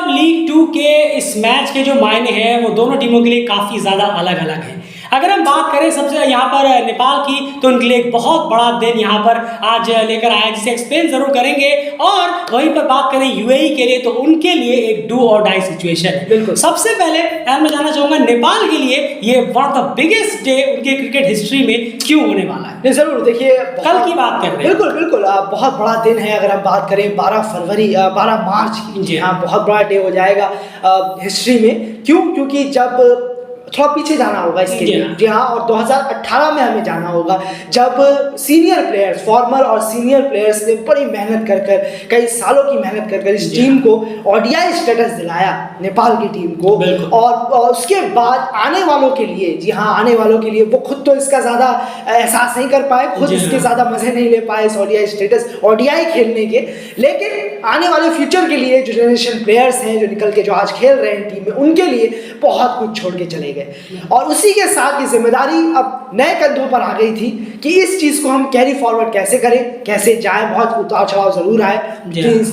Cup league 2 के इस match के जो मायने हैं वो दोनों टीमों के लिए काफ़ी ज़्यादा अलग अलग हैं। अगर हम बात करें सबसे यहाँ पर नेपाल की, तो उनके लिए एक बहुत बड़ा दिन यहाँ पर आज लेकर आया, जिसे एक्सप्लेन जरूर करेंगे। और वहीं पर बात करें यूएई के लिए, तो उनके लिए एक डू और डाई सिचुएशन है। बिल्कुल। सबसे पहले मैं जानना चाहूंगा नेपाल के लिए ये one of the biggest day उनके क्रिकेट हिस्ट्री में क्यों होने वाला है? नहीं, जरूर देखिए, कल की बात कर रहे हैं। बिल्कुल बिल्कुल, बहुत बड़ा दिन है। अगर हम बात करें 12 मार्च की, जी हाँ, बहुत बड़ा डे हो जाएगा हिस्ट्री में। क्यों? क्योंकि जब थोड़ा पीछे जाना होगा इसके लिए, जी हाँ, और 2018 में हमें जाना होगा, जब सीनियर प्लेयर्स, फॉर्मर और सीनियर प्लेयर्स ने बड़ी मेहनत कर कई सालों की मेहनत कर इस टीम को ओडीआई स्टेटस दिलाया, नेपाल की टीम को। और उसके बाद आने वालों के लिए, जी हाँ, आने वालों के लिए वो खुद तो इसका ज़्यादा एहसास नहीं कर पाए, खुद इसके ज़्यादा मज़े नहीं ले पाए इस ओडीआई स्टेटस, ओडीआई खेलने के। लेकिन आने वाले फ्यूचर के लिए जो जनरेशन प्लेयर्स हैं, जो निकल के जो आज खेल रहे हैं टीम में, उनके लिए बहुत कुछ छोड़ के चले गए। और उसी के साथ ये जिम्मेदारी अब नए कंधों पर आ गई थी कि इस चीज़ को हम कैरी फॉरवर्ड कैसे करें, कैसे जाए। बहुत उतार चढ़ाव जरूर आए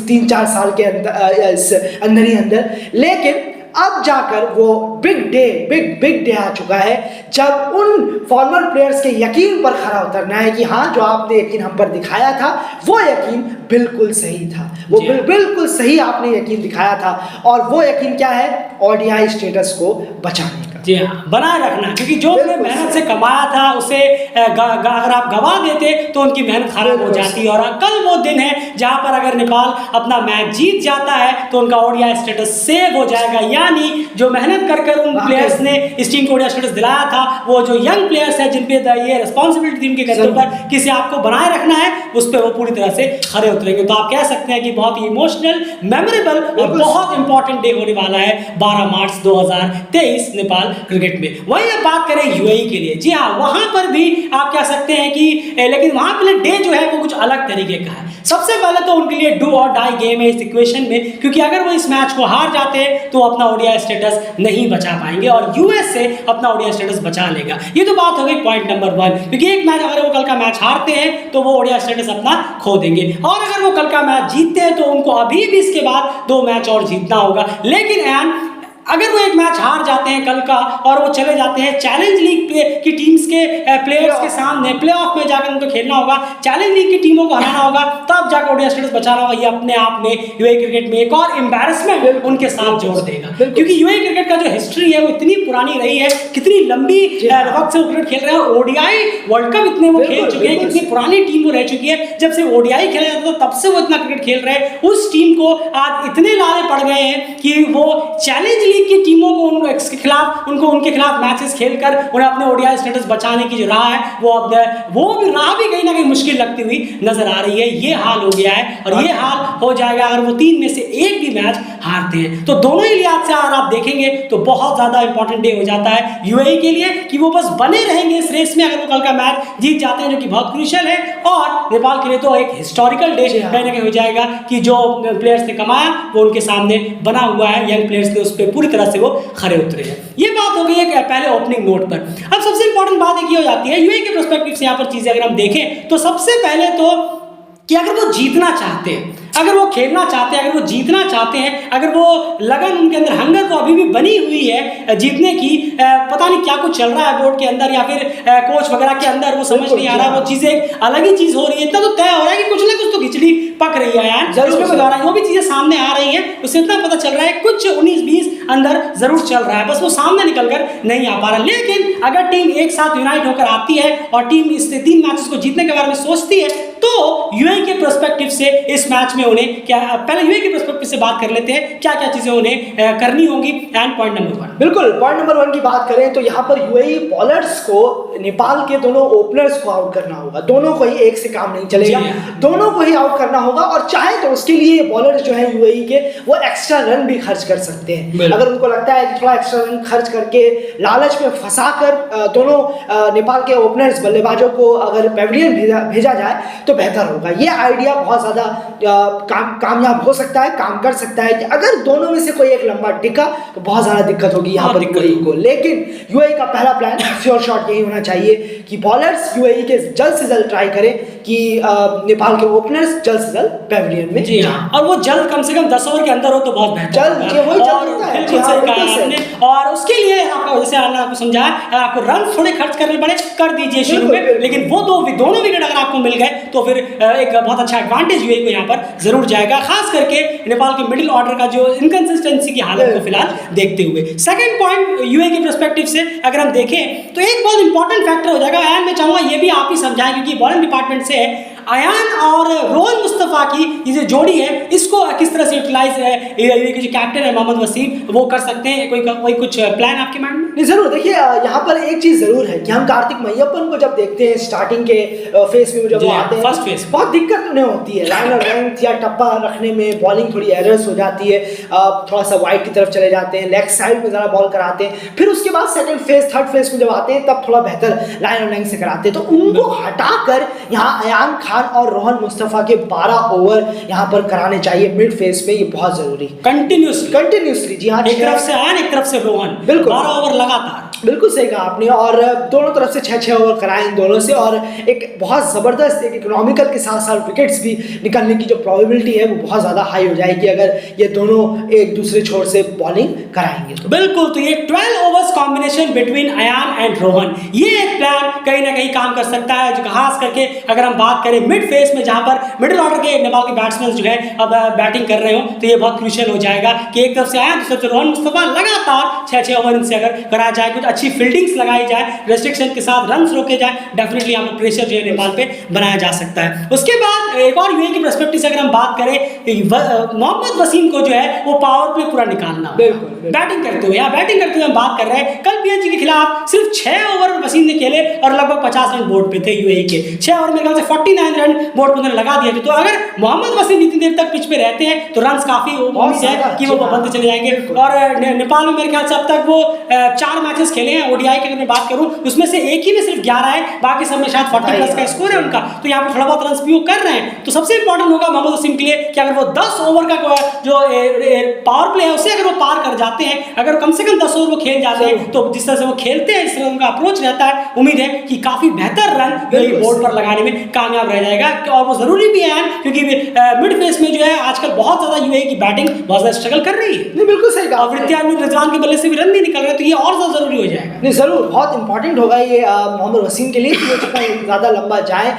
3-4 साल के अंदर ही अंदर, लेकिन अब जाकर वो बिग डे आ चुका है, जब उन फॉर्मर प्लेयर्स के यकीन पर खरा उतरना है कि हाँ, जो आपने यकीन हम पर दिखाया था वो यकीन बिल्कुल सही था, वो बिल्कुल सही आपने यकीन दिखाया था। और वो यकीन क्या है? ओडीआई स्टेटस को बचाने का, जी हाँ, बनाए रखना। क्योंकि जो अपने मेहनत से कमाया था उसे अगर आप गवा देते तो उनकी मेहनत खराब हो जाती। और कल वो दिन है जहां पर अगर नेपाल अपना मैच जीत जाता है तो उनका ओडीआई स्टेटस सेव हो जाएगा। यानी जो मेहनत कर उन प्लेयर्स ने इस टीम को ओडीआई स्टेटस दिलाया था, वो जो यंग प्लेयर्स है जिन पे ये रिस्पॉन्सिबिलिटी टीम के कंधों पर किसी आपको बनाए रखना है, उस पर वो पूरी तरह से खड़े उतरेंगे। तो आप कह सकते हैं कि बहुत ही इमोशनल, मेमोरेबल और बहुत इंपॉर्टेंट डे होने वाला है 12 मार्च 2023 नेपाल क्रिकेट में। वही अब बात करें यूएई के लिए, जी हाँ, वहां पर भी आप कह सकते हैं कि लेकिन वहां के लिए डे जो है वो कुछ अलग तरीके का है। सबसे पहले तो उनके लिए डू और डाई गेम है इस इक्वेशन में, क्योंकि अगर वो इस मैच को हार जाते हैं तो अपना ओडीआई स्टेटस नहीं बचा पाएंगे और यूएस से अपना ओडीआई स्टेटस बचा लेगा। ये तो बात हो गई पॉइंट नंबर 1, क्योंकि एक मैच अगर वो कल का मैच हारते हैं तो वो ओडीआई स्टेटस अपना खो देंगे, और अगर वो कल का मैच जीतते हैं तो उनको अभी भी इसके बाद 2 मैच और जीतना होगा। लेकिन अगर वो एक मैच हार जाते हैं कल का और वो चले जाते हैं चैलेंज लीग की टीम्स के प्लेयर्स के सामने, प्लेऑफ में जाकर उनको खेलना होगा, चैलेंज लीग की टीमों को हराना होगा, तब जाकर ओडीआई स्टेटस बचाना होगा। ये अपने आप में यूएई क्रिकेट में एक और एम्बैरेसमेंट उनके साथ जोड़ देगा, क्योंकि यूएई क्रिकेट का जो हिस्ट्री है वो इतनी पुरानी रही है, कितनी लंबी वक्त से वो क्रिकेट खेल रहे हैं, और ओडीआई वर्ल्ड कप इतने वो खेल चुके हैं, कितनी पुरानी टीम वो रह चुकी है। जब से ओडीआई खेला जाता था तब से वो इतना क्रिकेट खेल रहे हैं। उस टीम को आज इतने लाले पड़ गए हैं कि वो चैलेंज की टीमों को उनके खिलाफ मैचेस खेलकर उन्हें अपने ओडीआई स्टेटस बचाने की जो राह है वो भी राह भी कहीं ना कहीं मुश्किल लगती हुई नजर आ रही है। ये हाल हो गया है और ये हाल हो जाएगा अगर वो 3 में से एक भी मैच हारते हैं। तो दोनों ही लिहाज से अगर आप देखेंगे तो बहुत ज्यादा इंपॉर्टेंट डे हो जाता है यूएई के लिए कि वो बस बने रहेंगे इस रेस में अगर वो कल का मैच जीत जाते हैं, जो कि बहुत क्रूशियल है। और नेपाल के लिए तो एक हिस्टोरिकल डे कहीं ना कहीं हो जाएगा कि जो प्लेयर्स ने कमाया वो उनके सामने बना हुआ है, यंग प्लेयर्स ने उस पर पूरी तरह से वो खड़े उतरे हैं। ये बात हो गई एक पहले ओपनिंग नोट पर। अब सबसे इंपॉर्टेंट बात एक ये हो जाती है यूएई के पर्सपेक्टिव से, यहाँ पर चीजें अगर हम देखें तो सबसे पहले तो कि अगर वो जीतना चाहते हैं, अगर वो खेलना चाहते हैं, अगर वो जीतना चाहते हैं, अगर वो लगन उनके अंदर हंगर तो अभी भी बनी हुई है जीतने की, पता नहीं क्या कुछ चल रहा है बोर्ड के अंदर या फिर कोच वगैरह के अंदर, वो समझ नहीं आ रहा है, वो चीज़ें एक अलग ही चीज़ हो रही है। इतना तो तय हो रहा है कि कुछ ना कुछ तो खिचड़ी पक रही है यार, इसमें वो भी चीज़ें सामने आ रही हैं, उससे इतना पता चल रहा है कुछ 19-20 अंदर जरूर चल रहा है, बस वो सामने निकल कर नहीं आ पा रहा। लेकिन अगर टीम एक साथ यूनाइट होकर आती है और टीम इस 3 मैचेस को जीतने के बारे में सोचती है तो यूएई के पर्सपेक्टिव से इस मैच में उन्हें क्या, पहले यूएई के पर्सपेक्टिव से बात कर लेते हैं क्या क्या चीजें उन्हें करनी होंगी। एंड पॉइंट नंबर 1, बिल्कुल पॉइंट नंबर 1 की बात करें तो यहाँ पर यूएई बॉलर्स को नेपाल के दोनों ओपनर्स को आउट करना होगा। दोनों को ही एक से काम नहीं चलेगा, दोनों को ही आउट करना होगा। और चाहे तो उसके लिए बॉलर्स जो है यूएई के वो एक्स्ट्रा रन भी खर्च कर सकते हैं। अगर उनको लगता है कि थोड़ा एक्स्ट्रा रन खर्च करके लालच में फंसाकर दोनों नेपाल के ओपनर्स बल्लेबाजों को अगर पेविलियन भेजा जाए तो बेहतर होगा। ये आइडिया बहुत ज़्यादा कामयाब हो सकता है, काम कर सकता है कि अगर दोनों में से कोई एक लंबा टिका तो बहुत ज़्यादा दिक्कत होगी यहाँ पर यूएई को। लेकिन यूएई का पहला प्लान श्योर शॉट यही होना चाहिए कि बॉलर्स यूएई के जल्द से जल्द ट्राई करें कि नेपाल के ओपनर्स जल्द से जल्द पेविलियन में जी हाँ, और वो जल्द कम से कम 10 ओवर के अंदर हो तो बहुत बेहतर जल्द, होगा। ये वही जल्द और होता है। बिल्कुल जी हाँ, सही कहा बिल्कुल सही। आपने। और उसके लिए आपको, जैसे आपने आपको समझाया, आपको रन थोड़े खर्च करने पड़े, कर दीजिए शुरू बिल्कुल, में, बिल्कुल। लेकिन वो दोनों विकेट अगर आपको मिल गए तो फिर एक बहुत अच्छा एडवांटेज यूएई को यहाँ पर जरूर जाएगा, खास करके नेपाल के मिडिल ऑर्डर का जो इनकंसिस्टेंसी की हालत को फिलहाल देखते हुए। सेकंड पॉइंट यूएई के पर्सपेक्टिव से अगर हम देखें तो एक बहुत इंपॉर्टेंट फैक्टर हो जाएगा, एंड मैं चाहूंगा ये भी आप ही समझाएं क्योंकि बॉलिंग डिपार्टमेंट से है। अयान और रोहन मुस्तफा की ये जो जोड़ी है, इसको किस तरह से यूटिलाइज है यूएई के जो कैप्टन है मोहम्मद वसीम वो कर सकते हैं? कोई कुछ प्लान आपके माइंड में? नहीं, जरूर। देखिए, यहाँ पर एक चीज जरूर है कि हम कार्तिक मैयप्पन को जब देखते हैं स्टार्टिंग के फेस में जब वो आते हैं, फर्स्ट फेस बहुत दिक्कत उन्हें होती है लाइन और लेंथ या टप्पा रखने में, बॉलिंग थोड़ी एरर्स हो जाती है, थोड़ा सा वाइड की तरफ चले जाते हैं, लेग साइड में ज़रा बॉल कराते हैं, फिर उसके बाद सेकंड फेस थर्ड फेस में जब आते हैं तब थोड़ा बेहतर लाइन और लेंथ से कराते हैं। तो उनको हटाकर यहाँ अयान खान और रोहन मुस्तफा के 12 ओवर यहाँ पर कराने चाहिए मिड फेस में, ये बहुत जरूरी कंटिन्यूसली। जी हाँ, एक तरफ से अयान, एक तरफ से रोहन, बिल्कुल 12 ओवर लगातार। बिल्कुल सही कहा आपने, और दोनों तरफ से 6-6 ओवर कराए इन दोनों से, और एक बहुत ज़बरदस्त एक इकोनॉमिकल के साथ साथ विकेट्स भी निकलने की जो प्रोबेबिलिटी है वो बहुत ज़्यादा हाई हो जाएगी अगर ये दोनों एक दूसरे छोर से बॉलिंग कराएंगे तो। बिल्कुल, तो ये 12 overs combination between Ayaan and Rohan, ये एक प्लान कहीं ना कहीं काम कर सकता है, जो खास करके अगर हम बात करें मिड फेस में, जहां पर मिडिल ऑर्डर के नेपाल के बैट्समैन जो है अब बैटिंग कर रहे हो, तो ये बहुत क्रूशियल हो जाएगा कि एक तरफ से अयान, दूसरी तरफ से रोहन मुस्तफा, लगातार 6-6 ओवर इनसे अगर कराया जाए, कुछ अच्छी फील्डिंग्स लगाई जाए, रेस्ट्रिक्शन के साथ रन रोके जाए, डेफिनेटली यहाँ पर प्रेशर जो है नेपाल पे बनाया जा सकता है। उसके बाद एक और यूएई की पर्सपेक्टिव से अगर हम बात करें, मोहम्मद वसीम को जो है वो पावर प्ले पूरा निकालना, बिल्कुल बैटिंग करते हुए, यहाँ बैटिंग करते हुए हम बात कर रहे हैं, कल पीएनजी के खिलाफ सिर्फ 6 ओवर वसीम ने खेले और लगभग 50 रन बोर्ड पे थे यूएई के। 6 ओवर में ख्याल से 49 रन बोर्ड पर उन्होंने लगा दिए थे। तो अगर मोहम्मद वसीम इतनी देर तक पिच पे रहते हैं तो रन काफी उम्मीद है कि वो बनते चले जाएंगे। और नेपाल में मेरे ख्याल से अब तक वो 4 मैचेस खेले हैं ओडीआई की अगर मैं बात करूं, उसमें से एक ही में सिर्फ 11 है, बाकी सब में शायद 40 प्लस का स्कोर है उनका, तो यहाँ पर थोड़ा बहुत रन भी कर रहे हैं। तो सबसे इंपॉर्टेंट होगा मोहम्मद वसीम के लिए कि अगर वो 10 ओवर का जो पावर प्ले है उसे अगर वो पार कर जाते हैं, अगर कम से कम 10 ओवर वो खेल जाते हैं, तो जिस तरह से वो खेलते हैं, जिस तरह उनका अप्रोच रहता है, उम्मीद है कि काफी बेहतर रन बोर्ड पर लगाने में कामयाब रह जाएगा। और वो जरूरी भी है क्योंकि मिड फेस में जो है आजकल बहुत ज्यादा यूएई की बैटिंग बहुत ज्यादा स्ट्रगल कर रही है। नहीं, बिल्कुल सही कहा। रिजवान के बल्ले से भी रन नहीं निकल रहे, तो ये और ज्यादा जरूरी हो जाएगा। नहीं, जरूर बहुत इंपॉर्टेंट होगा ये मोहम्मद वसीम के लिए कि वो जितना ज़्यादा लंबा जाए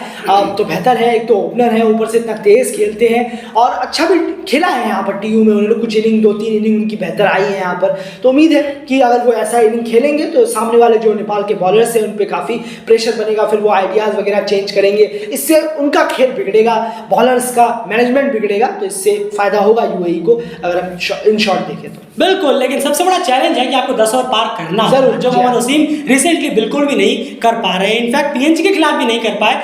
तो बेहतर है। एक तो ओपनर है, ऊपर से इतना तेज़ खेलते हैं और अच्छा भी खेला है यहाँ पर टीयू में, उन्होंने कुछ इनिंग 2-3 इनिंग उनकी बेहतर आई है यहाँ पर। तो उम्मीद है कि अगर वो ऐसा इनिंग खेलेंगे तो सामने वाले जो नेपाल के बॉलर्स हैं उन पर काफ़ी प्रेशर बनेगा, फिर वो आइडियाज़ वगैरह चेंज करेंगे, इससे उनका खेल बिगड़ेगा, बॉलर्स का मैनेजमेंट बिगड़ेगा, तो इससे फ़ायदा होगा यूएई को अगर हम इन शॉर्ट देखें तो। बिल्कुल, लेकिन सबसे बड़ा चैलेंज है कि आपको 10 ओवर पार करना जरूर, जो मोहम्मद वसीम रिसेंटली बिल्कुल भी नहीं कर पा रहे हैं। इनफैक्ट पीएनजी के खिलाफ भी नहीं कर पाए,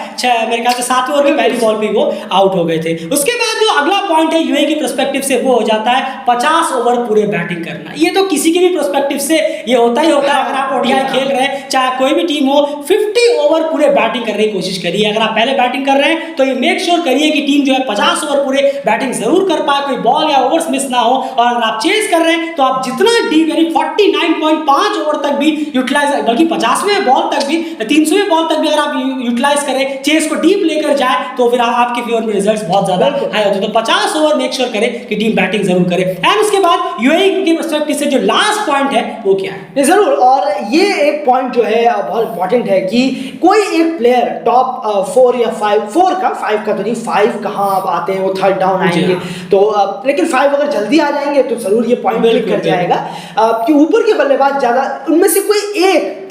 मेरे ख्याल से 7 ओवर में पहली बॉल पे वो आउट हो गए थे। उसके बाद जो अगला पॉइंट है यूएई की पर्सपेक्टिव से वो हो जाता है 50 ओवर पूरे बैटिंग करना। ये तो किसी के भी पर्सपेक्टिव से ये होता ही होता है। अगर आप ओडीआई खेल रहे हैं, चाहे कोई भी टीम हो, 50 ओवर पूरे बैटिंग करने की कोशिश करिए। अगर आप पहले बैटिंग कर रहे हैं तो ये मेक श्योर करिए कि टीम जो है 50 ओवर पूरे बैटिंग जरूर कर पाए, कोई बॉल या ओवर्स मिस ना हो। और अगर आप चेस कर रहे हैं तो आप जितना डीप यानी 49.5 ओवर तक भी यूटिलाइज, बल्कि 50वें बॉल तक भी, 300वें बॉल तक भी अगर आप यूटिलाइज करें, चेस को डीप लेकर जाए, तो फिर आपके फेवर में रिजल्ट्स बहुत ज्यादा हाई होते हैं। तो 50 ओवर मेक श्योर करें कि टीम बैटिंग जरूर करे। एंड उसके बाद यूएई के पर्सपेक्टिव से जो लास्ट पॉइंट है वो क्या है? जरूर, और ये एक पॉइंट जो है बहुत इंपॉर्टेंट है कि कोई एक प्लेयर टॉप 4 या 5 का तो नहीं, 5 कहाँ आप आते हैं, वो थर्ड डाउन आएंगे तो लेकिन 5 अगर जल्दी आ जाएंगे तो जरूर ये पॉइंट क्लिक कर जाएगा कि ऊपर के बल्लेबाज ज्यादा, उनमें से कोई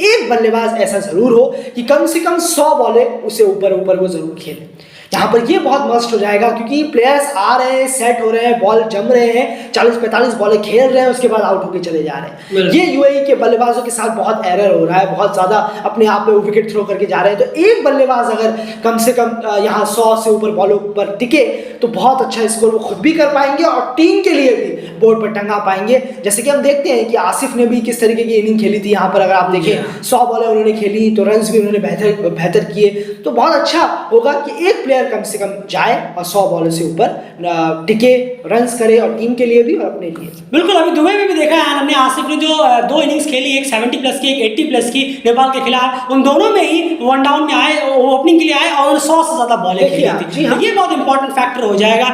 एक बल्लेबाज ऐसा जरूर हो कि कम से कम 100 बॉलें उसे ऊपर वो जरूर खेले। यहाँ पर ये बहुत मस्ट हो जाएगा क्योंकि प्लेयर्स आ रहे हैं, सेट हो रहे हैं, बॉल जम रहे हैं, 40-45 बॉलें खेल रहे हैं, उसके बाद आउट होकर चले जा रहे हैं। ये यूएई के बल्लेबाजों के साथ बहुत एरर हो रहा है, बहुत ज़्यादा अपने आप में वो विकेट थ्रो करके जा रहे हैं। तो एक बल्लेबाज अगर कम से कम यहाँ 100 से ऊपर बॉलों पर टिके तो बहुत अच्छा स्कोर वो खुद भी कर पाएंगे और टीम के लिए भी बोर्ड पर टंगा पाएंगे। जैसे कि हम देखते हैं कि आसिफ ने भी किस तरीके की इनिंग खेली थी यहाँ पर, अगर आप देखें 100 बॉलें उन्होंने खेली तो रन्स भी उन्होंने बेहतर किए। तो बहुत अच्छा होगा कि एक प्लेयर प्लेयर कम से कम जाए और 100 बॉलों से ऊपर टिके, रन्स करे, और टीम के लिए भी और अपने लिए। बिल्कुल, अभी दुबई में भी देखा है हमने, आसिफ ने जो 2 इनिंग्स खेली, एक 70 प्लस की, एक 80 प्लस की नेपाल के खिलाफ, उन दोनों में ही वन डाउन में आए, ओपनिंग के लिए आए और 100 से ज़्यादा बॉलें खेली थी। हाँ। ये बहुत इंपॉर्टेंट फैक्टर हो जाएगा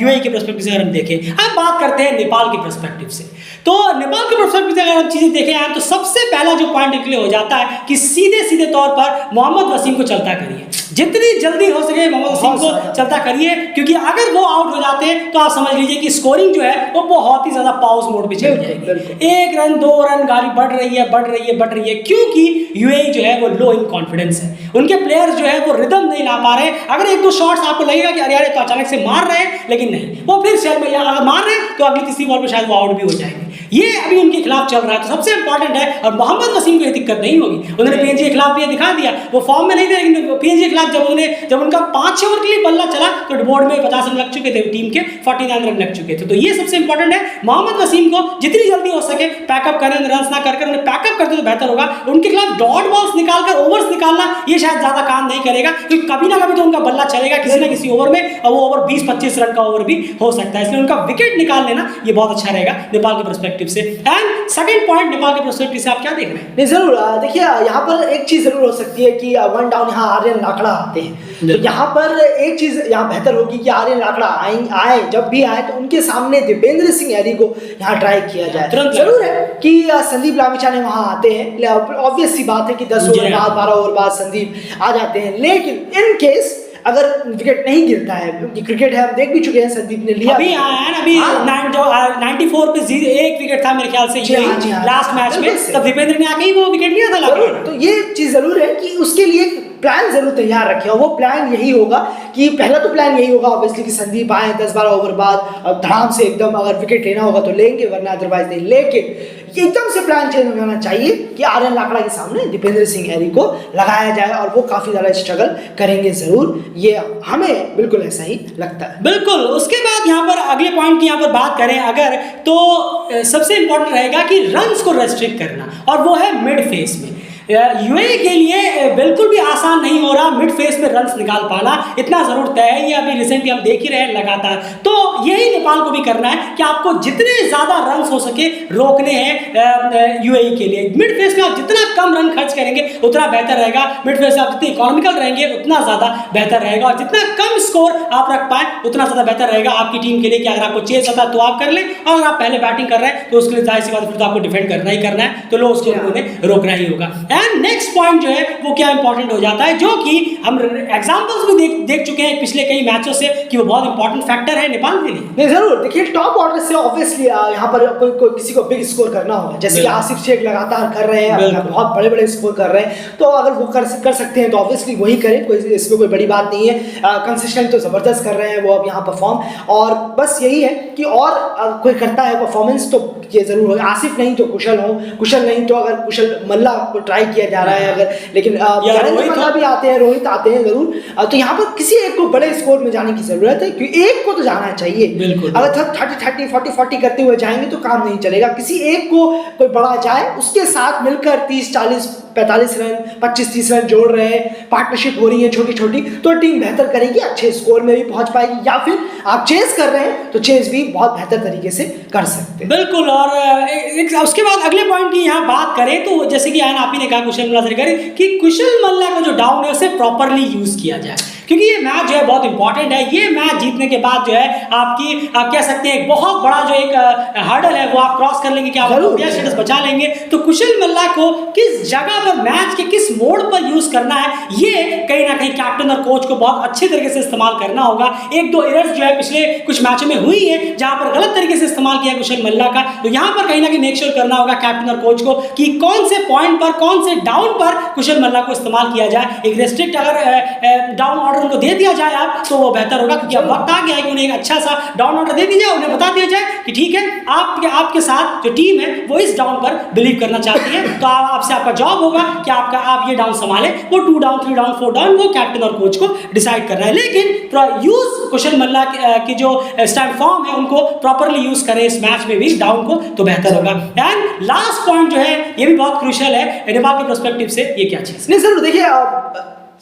यूएई के पर्सपेक्टिव से अगर हम देखें। अब बात करते हैं नेपाल के पर्सपेक्टिव से। तो नेपाल के पर्सपेक्टिव से अगर हम चीज़ें देखें तो सबसे पहला जो पॉइंट निकले हो जाता है कि सीधे सीधे तौर पर मोहम्मद वसीम को चलता करिए, जितनी जल्दी हो सके मोहम्मद वसीम को चलता करिए, क्योंकि अगर वो आउट हो जाते हैं तो आप समझ लीजिए कि स्कोरिंग जो है वो बहुत ही ज़्यादा पॉज मोड पे चली जाएगी। 1 रन 2 रन गाड़ी बढ़ रही है, क्योंकि यूएई जो है वो लो इन कॉन्फिडेंस है, उनके प्लेयर्स जो है वो रिदम नहीं ला पा रहे। अगर 1-2 शॉट्स आपको लगेगा कि अरे तो अचानक से मार रहे हैं, लेकिन नहीं, वो फिर सेल में अगर मार रहे हैं तो अगली तीसरी बॉल पर शायद वो आउट भी हो जाएंगे। ये अभी उनके खिलाफ चल रहा है, तो सबसे इंपॉर्टेंट है, और मोहम्मद वसीम को ये दिक्कत नहीं होगी। उन्होंने पीएनजी के खिलाफ भी ये दिखा दिया, वो फॉर्म में नहीं थे, लेकिन पीएनजी के खिलाफ जब उनका 5-6 ओवर के लिए बल्ला चला तो बोर्ड में 50 रन लग चुके थे, टीम के 49 रन लग चुके थे। तो ये सबसे इंपॉर्टेंट है, मोहम्मद वसीम को जितनी जल्दी हो सके पैकअप करें, रन ना करके उन्हें पैकअप करते तो बेहतर होगा। उनके खिलाफ डॉट बॉल्स निकालकर ओवर्स निकालना ये शायद ज्यादा काम नहीं करेगा, क्योंकि कभी ना कभी तो उनका बल्ला चलेगा किसी ना किसी ओवर में, और वो ओवर 20-25 रन का ओवर भी हो सकता है, इसलिए उनका विकेट निकाल लेना ये बहुत अच्छा रहेगा नेपाल के पर्सपेक्टिव से। एंड सेकंड पॉइंट, नेपाल के पर्सपेक्टिव से आप क्या देख रहे हैं? नहीं, जरूर देखिए, यहाँ पर एक चीज जरूर हो सकती है कि वन डाउन यहाँ आर्यन लाकड़ा आते हैं, तो यहाँ पर एक चीज यहाँ बेहतर होगी कि आर्यन लाकड़ा आए, जब भी आए तो उनके सामने दीपेंद्र सिंह ऐरी को यहाँ ट्राई किया जाए। जरूर है कि संदीप लामिछाने वहाँ आते हैं, ऑब्वियस सी बात है कि 10 ओवर बाद 12 ओवर बाद संदीप आ जाते हैं, लेकिन इन केस अगर विकेट नहीं गिरता है, क्योंकि क्रिकेट है, हम देख भी चुके हैं, संदीप ने लिया अभी आया है, अभी 94 पे 1 विकेट था मेरे ख्याल से लास्ट मैच में, तब दीपेंद्र ने आके ही वो विकेट लिया था। तो ये चीज जरूर है कि उसके लिए प्लान जरूर तैयार रखे, और वो प्लान यही होगा कि पहला तो प्लान यही होगा ऑब्वियसली कि संदीप आए 10-12 ओवर बाद धड़ाम से एकदम अगर विकेट लेना होगा तो लेंगे, वरना अदरवाइज नहीं। लेकिन एकदम से प्लान चेंज हो जाना चाहिए कि आर्यन लाकड़ा के सामने दीपेंद्र सिंह ऐरी को लगाया जाए, और वो काफी ज्यादा स्ट्रगल करेंगे जरूर, ये हमें बिल्कुल ऐसा ही लगता है। बिल्कुल। उसके बाद यहाँ पर अगले पॉइंट की यहाँ पर बात करें अगर, तो सबसे इंपॉर्टेंट रहेगा कि रन्स को रेस्ट्रिक्ट करना, और वो है मिड फेस में। यूएई के लिए बिल्कुल भी आसान नहीं हो रहा मिड फेस में रन्स निकाल पाना, इतना जरूर तय है, ये अभी रिसेंटली हम देख ही रहे हैं लगातार। तो यही नेपाल को भी करना है कि आपको जितने ज्यादा रन्स हो सके रोकने हैं यूएई के लिए। मिड फेस में आप जितना कम रन खर्च करेंगे उतना बेहतर रहेगा, मिड फेस में आप जितने इकोनॉमिकल रहेंगे उतना ज्यादा बेहतर रहेगा, और जितना कम स्कोर आप रख पाए उतना ज्यादा बेहतर रहेगा आपकी टीम के लिए। कि अगर आपको चेस आता है तो आप कर लें, और अगर आप पहले बैटिंग कर रहे हैं तो उसके लिए जाहिर सी बात फिर तो आपको डिफेंड करना ही करना है, तो लो स्कोर को उन्हें रोकना ही होगा। एंड नेक्स्ट पॉइंट जो है वो क्या इंपॉर्टेंट हो जाता है, जो कि हम एग्जांपल्स भी देख चुके हैं पिछले कई मैचों से कि वो बहुत इंपॉर्टेंट फैक्टर है नेपाल के लिए। नहीं, जरूर देखिए, टॉप ऑर्डर से ऑब्वियसली यहाँ पर कोई किसी को बिग स्कोर करना होगा, जैसे कि आसिफ शेख लगातार कर रहे हैं, बहुत बड़े बड़े स्कोर कर रहे हैं, तो अगर वो कर सकते हैं तो ऑब्वियसली वही करें, कोई इसमें कोई बड़ी बात नहीं है। कंसिस्टेंट तो जबरदस्त कर रहे हैं वो अब यहाँ परफॉर्म, और बस यही है कि और कोई करता है परफॉर्मेंस तो ये जरूर होगा। आसिफ नहीं तो कुशल हो, कुशल नहीं तो अगर कुशल मल्ला को ट्राई किया जा रहा है अगर, लेकिन मल्ला भी आते हैं, रोहित आते हैं जरूर, तो यहाँ पर किसी एक को बड़े स्कोर में जाने की जरूरत है, क्योंकि एक को तो जाना चाहिए। अगर 30-30 40-40 करते हुए जाएंगे तो काम नहीं चलेगा, किसी एक को कोई बड़ा जाए, उसके साथ मिलकर 30-40 45 रन 25-30 रन जोड़ रहे हैं, पार्टनरशिप हो रही है छोटी छोटी, तो टीम बेहतर करेगी, अच्छे स्कोर में भी पहुंच पाएगी, या फिर आप चेस कर रहे हैं तो चेस भी बहुत बेहतर तरीके से कर सकते हैं। बिल्कुल। और उसके बाद अगले पॉइंट की यहाँ बात करें तो जैसे कि आयन आप ही ने कहा कुशल मल्ला से करें कि कुशल मल्ला का जो डाउन है उसे प्रॉपरली यूज किया जाए, क्योंकि ये मैच जो है बहुत इंपॉर्टेंट है। ये मैच जीतने के बाद जो है आप कह सकते हैं एक बहुत बड़ा जो एक हर्डल है वो आप क्रॉस कर लेंगे कि आप इंडिया स्टेटस बचा लेंगे। तो कुशल मल्ला को किस जगह पर मैच के किस मोड पर यूज करना है, ये कहीं ना कहीं कैप्टन और कोच को बहुत अच्छे तरीके से इस्तेमाल करना होगा। 1-2 एरर्स जो है पिछले कुछ मैचों में हुई है जहां पर गलत तरीके से इस्तेमाल किया कुशल मल्ला का, तो यहां पर कहीं ना कहीं मेक श्योर करना होगा कैप्टन और कोच को कि कौन से पॉइंट पर, कौन से डाउन पर कुशल मल्ला को इस्तेमाल किया जाए। एक रेस्ट्रिक्ट अगर डाउन ऑर्डर उनको दे दिया जाए आप तो वो बेहतर होगा, क्योंकि अब वक्त आ गया है कि उन्हें एक अच्छा सा डाउन ऑर्डर दे दिया, उन्हें बता दिया जाए कि ठीक है आपके साथ जो टीम है वो इस डाउन पर बिलीव करना चाहती है, तो आपसे आपका जॉब होगा कि आप ये डाउन संभालें। वो 2 डाउन 3 डाउन 4 डाउन वो कैप्टन और कोच को डिसाइड करना है, लेकिन यूज कुशल मल्ला की जो स्टैंड फॉर्म है उनको प्रॉपरली यूज करें इस मैच में भी डाउन को, तो बेहतर होगा। एंड लास्ट पॉइंट जो है ये भी बहुत क्रूशियल है नेपाल के पर्सपेक्टिव से, ये क्या चीज? नहीं जरूर देखिए,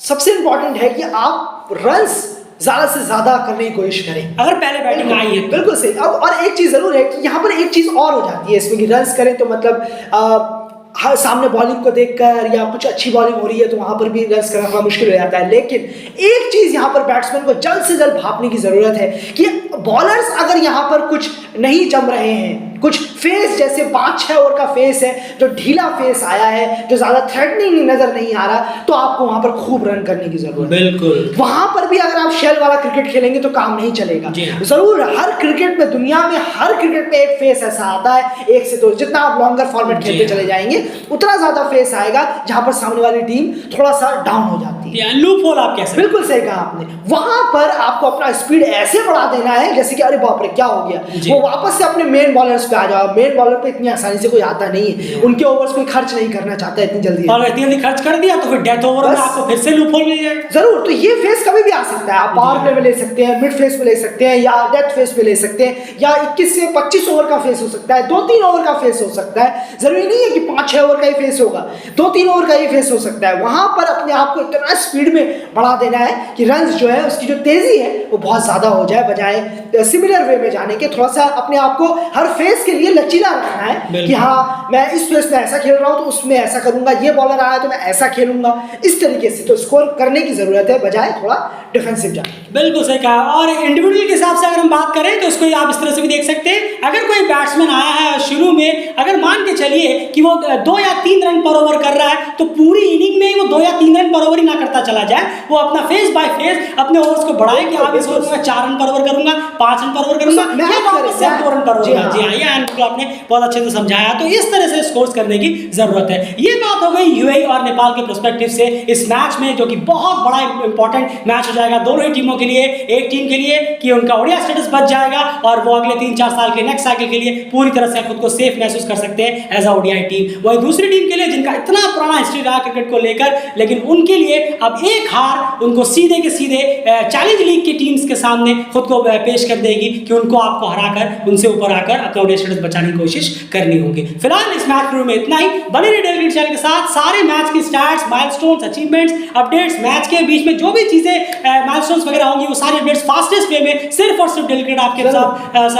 सबसे इंपॉर्टेंट है कि आप रन्स ज़्यादा से ज़्यादा करने की कोशिश करें अगर पहले बैटिंग आई है। बिल्कुल सही। और एक चीज़ ज़रूर है कि यहाँ पर एक चीज़ और हो जाती है इसमें कि रन्स करें तो मतलब हर सामने बॉलिंग को देखकर या कुछ अच्छी बॉलिंग हो रही है तो वहाँ पर भी रन्स करना थोड़ा मुश्किल हो जाता है। लेकिन एक चीज़ यहाँ पर बैट्समैन को जल्द से जल्द भापने की ज़रूरत है कि बॉलर्स अगर यहाँ पर कुछ नहीं जम रहे हैं, कुछ फेस जैसे 5-6 ओवर का फेस है जो ढीला फेस आया है, जो ज़्यादा थ्रेटनिंग नज़र नहीं आ रहा, तो आपको वहाँ पर खूब रन करने की ज़रूरत है। बिल्कुल। वहाँ पर भी अगर आप शेल वाला क्रिकेट खेलेंगे तो काम नहीं चलेगा। ज़रूर हर क्रिकेट में, दुनिया में हर क्रिकेट में एक फेस ऐसा आता है, एक से दो, जितना आप लॉन्गर फॉर्मेट खेलते चले जाएंगे उतना ज़्यादा फेस आएगा जहाँ पर सामने वाली टीम थोड़ा सा डाउन हो जाती है। लूप होल आप कैसे? बिल्कुल सही कहा आपने। वहाँ पर आपको अपना स्पीड ऐसे बढ़ा देना है जैसे कि अरे बाप रे क्या हो गया, वो वापस से अपने मेन बॉलर्स पे आ जाओ। मेन बॉलर पे इतनी आसानी से कोई आता नहीं है, उनके ओवर्स कोई खर्च नहीं करना चाहता इतनी जल्दी, और इतनी जल्दी खर्च कर दिया तो फिर डेथ ओवर में आपको फिर से लूप होल मिल जाएगा। जरूर। तो ये फेस कभी भी आ सकता है, आप पावर प्ले में ले सकते हैं, मिड फेस में ले सकते हैं, या डेथ फेस में ले सकते हैं, या 21 से 25 ओवर का फेस हो सकता है, 2-3 ओवर का फेस हो सकता है। जरूरी नहीं है कि 5-6 ओवर का ही फेस होगा, 2-3 ओवर का ही फेस हो सकता है। वहां पर अपने आप को इतना स्पीड में बढ़ा देना है कि रन्स जो है उसकी जो तेजी है वो बहुत ज्यादा हो जाए, बजाय सिमिलर वे में जाने के। थोड़ा सा अपने आप को हर फेस के लिए लचीला रखना है कि हाँ मैं इस फेस में ऐसा खेल रहा हूँ तो उसमें ऐसा करूंगा, ये बॉलर आया तो मैं ऐसा खेलूंगा, इस तरीके से तो स्कोर करने की जरूरत है बजाय थोड़ा डिफेंसिव जाने। बिल्कुल सही कहा। और इंडिविजुअल के हिसाब से अगर हम बात करें तो इसको आप इस तरह से भी देख सकते हैं, अगर कोई बैट्समैन आया है शुरू में, अगर मान के चलिए कि वो 2 या 3 रन पर ओवर कर रहा है तो पूरी इनिंग में वो 2 या 3 रन पर ओवर ही ना करता चला जाए, वो अपना फेस बाय फेस अपने ओवर्स को बढ़ाए कि आप इस ओवर में 4 रन पर ओवर करूंगा, 5 रन पर ओवर करूंगा, या वापस से 2 रन पर ओवर। जी हाँ, ये आपने बहुत अच्छे से समझाया। तो इस तरह से स्कोर्स करने की जरूरत है। ये बात हो गई यूएई और नेपाल के पर्सपेक्टिव से इस मैच में, जो कि बहुत बड़ा इंपॉर्टेंट मैच हो जाएगा दोनों ही टीमों के लिए। एक टीम के लिए कि उनका ओडीआई स्टेटस बच जाएगा और वो अगले 3-4 साल के नेक्स्ट साइकिल के लिए पूरी तरह से खुद को सेफ महसूस कर सकते हैं एज अ ओडीआई टीम। वही दूसरी टीम के लिए जिनका इतना पुराना हिस्ट्री रहा क्रिकेट को लेकर, लेकिन उनके लिए अब एक हार उनको सीधे के सीधे चैलेंज लीग की टीम्स के सामने खुद को पेश कर देगी कि उनको आपको हराकर उनसे ऊपर आकर अपना ओडीआई स्टेटस बचाने की कोशिश करनी होगी। फिलहाल इस मैच रिव्यू में इतना ही। बने रहिए डेली चैनल के साथ, सारे मैच की stats, milestones, achievements, updates, match के बीच में जो भी चीजें माइलस्टोन्स वगैरह होंगी वो सारी अपडेट्स फास्टेस्ट वे में सिर्फ और सिर्फ डेली आपके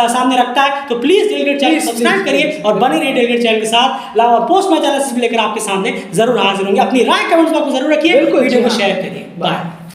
सामने रखता है। तो प्लीज डेली चैनल सब्सक्राइब करिए और बने रहिए डेली चैनल के साथ। और पोस्ट मैच एनालिसिस भी लेकर आपके सामने जरूर हाजिर होंगे। अपनी राय कमेंट्स बॉक्स में जरूर रखिए, वीडियो को शेयर करिए। बाय।